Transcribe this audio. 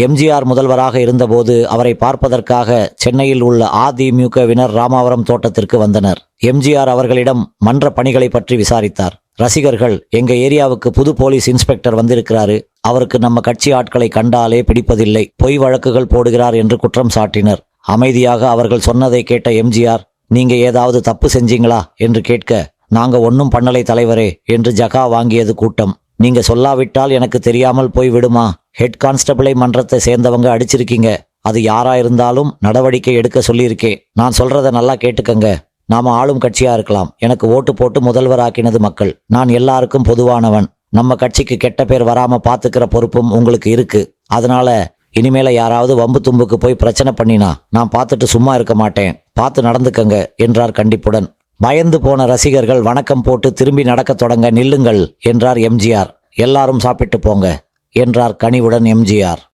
எம்ஜிஆர் முதல்வராக இருந்தபோது அவரை பார்ப்பதற்காக சென்னையில் உள்ள அதிமுகவினர் ராமாவரம் தோட்டத்திற்கு வந்தனர். எம்ஜிஆர் அவர்களிடம் மன்ற பணிகளை பற்றி விசாரித்தார். ரசிகர்கள், எங்க ஏரியாவுக்கு புது போலீஸ் இன்ஸ்பெக்டர் வந்திருக்கிறாரு, அவருக்கு நம்ம கட்சி ஆட்களை கண்டாலே பிடிப்பதில்லை, பொய் வழக்குகள் போடுகிறார் என்று குற்றம் சாட்டினர். அமைதியாக அவர்கள் சொன்னதை கேட்ட எம்ஜிஆர், நீங்க ஏதாவது தப்பு செஞ்சீங்களா என்று கேட்க, நாங்க ஒன்னும் பண்ணலை தலைவரே என்று ஜகா வாங்கியது கூட்டம். நீங்க சொல்லாவிட்டால் எனக்கு தெரியாமல் போய் விடுமா? ஹெட் கான்ஸ்டபிளை மன்றத்தை சேர்ந்தவங்க அடிச்சிருக்கீங்க, அது யாரா இருந்தாலும் நடவடிக்கை எடுக்க சொல்லியிருக்கே. நான் சொல்றத நல்லா கேட்டுக்கங்க. நாம ஆளும் கட்சியா இருக்கலாம், எனக்கு ஓட்டு போட்டு முதல்வராக்கினது மக்கள். நான் எல்லாருக்கும் பொதுவானவன். நம்ம கட்சிக்கு கெட்ட பேர் வராம பாத்துக்கிற பொறுப்பும் உங்களுக்கு இருக்கு. அதனால இனிமேல யாராவது வம்பு தும்புக்கு போய் பிரச்சனை பண்ணினா நான் பார்த்துட்டு சும்மா இருக்க மாட்டேன், பார்த்து நடந்துக்கங்க என்றார் கண்டிப்புடன். பயந்து போன ரசிகர்கள் வணக்கம் போட்டு திரும்பி நடக்கத் தொடங்க, நில்லுங்கள் என்றார் எம்ஜிஆர். எல்லாரும் சாப்பிட்டு போங்க என்றார் கனிவுடன் எம்ஜிஆர்.